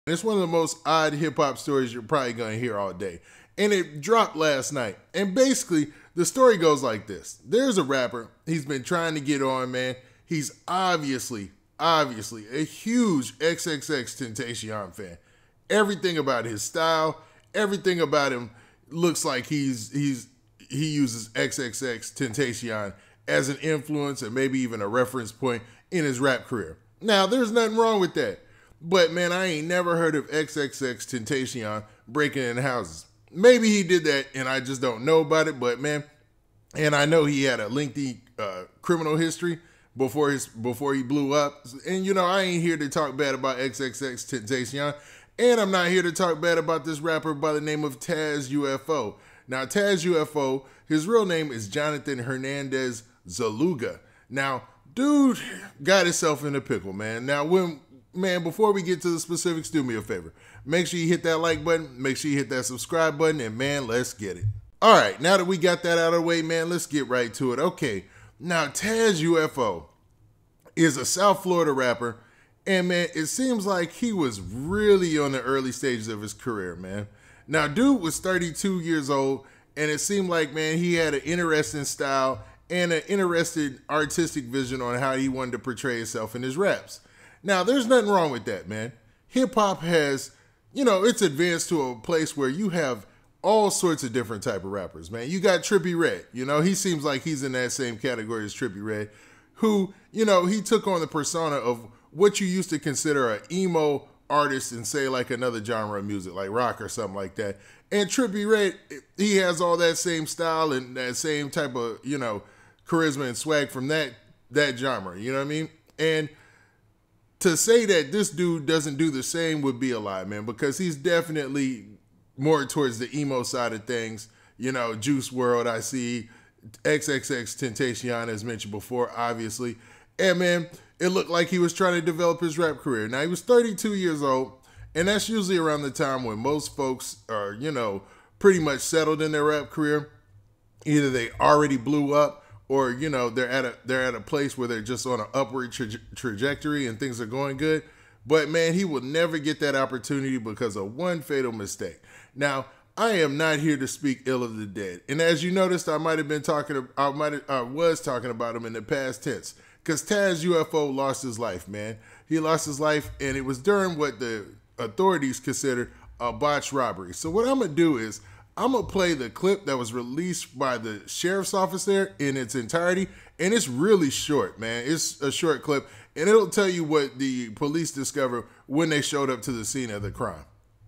It's one of the most odd hip hop stories you're probably going to hear all day. And it dropped last night. And basically, the story goes like this. There's a rapper. He's been trying to get on, man. He's obviously a huge XXX fan. Everything about his style, everything about him looks like he uses XXX as an influence and maybe even a reference point in his rap career. Now, there's nothing wrong with that. But man, I ain't never heard of XXX breaking in houses. Maybe he did that and I just don't know about it, but man, and I know he had a lengthy criminal history before he blew up. And you know, I ain't here to talk bad about XXX, and I'm not here to talk bad about this rapper by the name of TAZ UFO. Now, TAZ UFO, his real name is Jonathan Hernandez Zaluga. Now, dude got himself in a pickle, man. Now, before we get to the specifics, do me a favor. Make sure you hit that like button. Make sure you hit that subscribe button. And man, let's get it. All right, now that we got that out of the way, man, let's get right to it. Okay, now TAZ UFO is a South Florida rapper. And man, it seems like he was really on the early stages of his career, man. Now, dude was 32 years old. And it seemed like, man, he had an interesting style and an interesting artistic vision on how he wanted to portray himself in his raps. Now, there's nothing wrong with that, man. Hip-hop has, it's advanced to a place where you have all sorts of different type of rappers, man. You got Trippie Redd. He seems like he's in that same category as Trippie Redd, who, he took on the persona of what you used to consider an emo artist and say like another genre of music, like rock or something like that. And Trippie Redd, he has all that same style and that same type of, charisma and swag from that genre, you know what I mean? And to say that this dude doesn't do the same would be a lie, man, because he's definitely more towards the emo side of things. Juice WRLD, I see, XXX as mentioned before, obviously. And man, it looked like he was trying to develop his rap career. Now, he was 32 years old, and that's usually around the time when most folks are, pretty much settled in their rap career. Either they already blew up, or, they're at a place where they're just on an upward trajectory and things are going good. But man, he will never get that opportunity because of one fatal mistake. Now, I am not here to speak ill of the dead. And as you noticed, I was talking about him in the past tense. Because TAZ UFO lost his life, man. He lost his life, and it was during what the authorities considered a botched robbery. So what I'm going to do is, I'm going to play the clip that was released by the sheriff's office there in its entirety. And it's really short, man. It's a short clip. And it'll tell you what the police discovered when they showed up to the scene of the crime.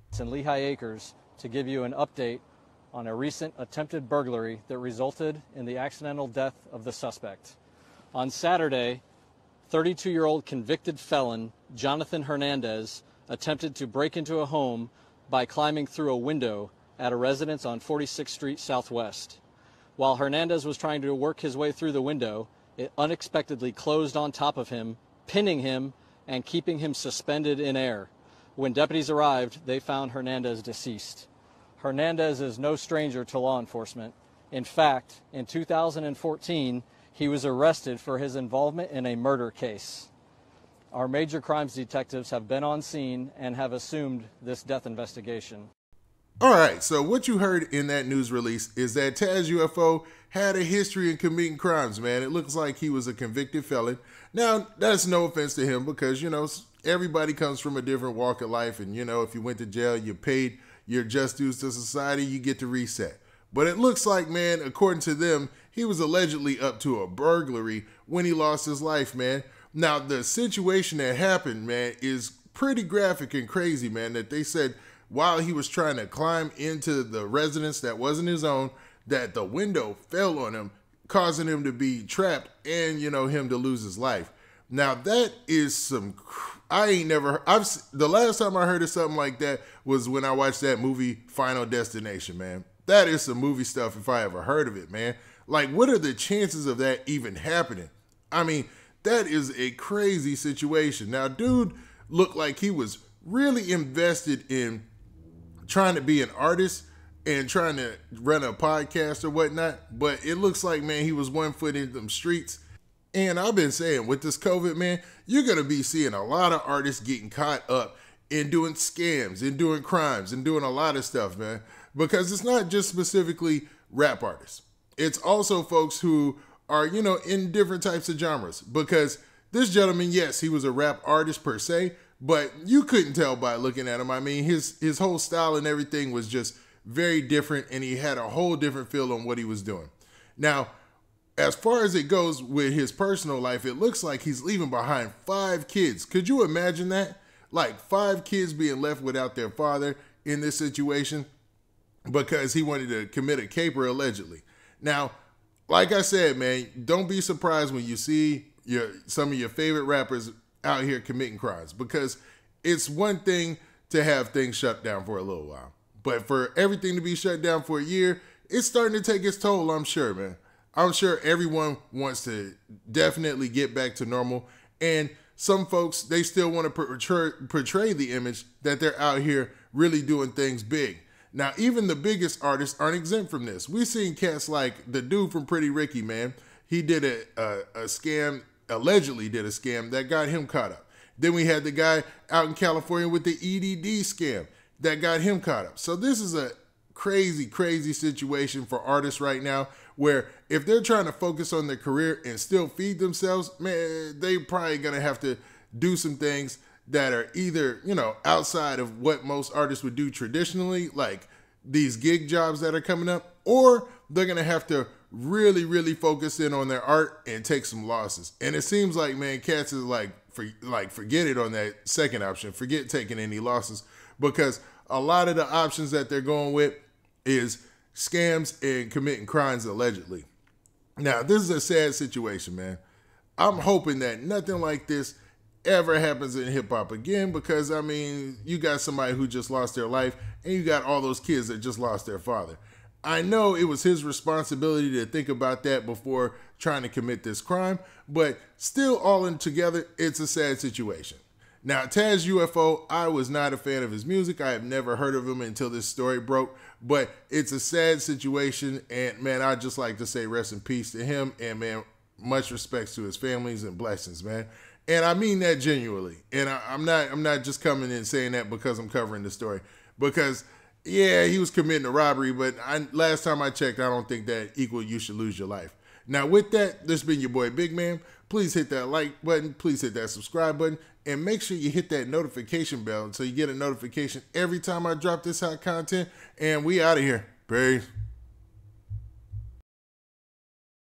It's in Lehigh Acres to give you an update on a recent attempted burglary that resulted in the accidental death of the suspect. On Saturday, 32-year-old convicted felon Jonathan Hernandez attempted to break into a home by climbing through a window at a residence on 46th Street Southwest. While Hernandez was trying to work his way through the window, it unexpectedly closed on top of him, pinning him and keeping him suspended in air. When deputies arrived, they found Hernandez deceased. Hernandez is no stranger to law enforcement. In fact, in 2014, he was arrested for his involvement in a murder case. Our major crimes detectives have been on scene and have assumed this death investigation. All right, so what you heard in that news release is that TAZ UFO had a history in committing crimes, man. It looks like he was a convicted felon. Now, that's no offense to him because, everybody comes from a different walk of life. And, if you went to jail, you paid your just dues to society, you get to reset. But it looks like, man, according to them, he was allegedly up to a burglary when he lost his life, man. Now, the situation that happened, man, is pretty graphic and crazy, man, that they said while he was trying to climb into the residence that wasn't his own, that the window fell on him, causing him to be trapped and, him to lose his life. Now, that is the last time I heard of something like that was when I watched that movie Final Destination, man. That is some movie stuff if I ever heard of it, man. Like, what are the chances of that even happening? I mean, that is a crazy situation. Now, dude looked like he was really invested in trying to be an artist and trying to run a podcast or whatnot. But it looks like, man, he was 1 foot in them streets. And I've been saying with this COVID, man, you're going to be seeing a lot of artists getting caught up in doing scams, in doing crimes, and doing a lot of stuff, man. Because it's not just specifically rap artists. It's also folks who are, in different types of genres. Because this gentleman, yes, he was a rap artist per se, but you couldn't tell by looking at him. I mean, his whole style and everything was just very different, and he had a whole different feel on what he was doing. Now, as far as it goes with his personal life, it looks like he's leaving behind 5 kids. Could you imagine that? Like 5 kids being left without their father in this situation because he wanted to commit a caper allegedly. Now, like I said, man, don't be surprised when you see some of your favorite rappers out here committing crimes, because it's one thing to have things shut down for a little while, but for everything to be shut down for a year, it's starting to take its toll, I'm sure, man. I'm sure everyone wants to definitely get back to normal, and some folks, they still want to portray the image that they're out here really doing things big. Now, even the biggest artists aren't exempt from this. We've seen cats like the dude from Pretty Ricky, man. He did a scam, allegedly did a scam that got him caught up. Then we had the guy out in California with the EDD scam that got him caught up. So this is a crazy, crazy situation for artists right now, where if they're trying to focus on their career and still feed themselves, man, they probably gonna have to do some things that are either, outside of what most artists would do traditionally, like these gig jobs that are coming up, or they're gonna have to really, really focus in on their art and take some losses. And it seems like, man, cats is forget it on that second option. Forget taking any losses, because a lot of the options that they're going with is scams and committing crimes allegedly. Now, this is a sad situation, man. I'm hoping that nothing like this ever happens in hip hop again, because I mean, you got somebody who just lost their life, and you got all those kids that just lost their father. I know it was his responsibility to think about that before trying to commit this crime, but still, all in together, it's a sad situation. Now, TAZ UFO, I was not a fan of his music. I have never heard of him until this story broke, but it's a sad situation, and man, I'd just like to say rest in peace to him, and man, much respects to his families and blessings, man. And I mean that genuinely. And I'm not just coming in saying that because I'm covering the story, because yeah, he was committing a robbery, but last time I checked, I don't think that equal you should lose your life. Now, with that, this has been your boy Big Man. Please hit that like button. Please hit that subscribe button. And make sure you hit that notification bell so you get a notification every time I drop this hot content. And we out of here. Peace.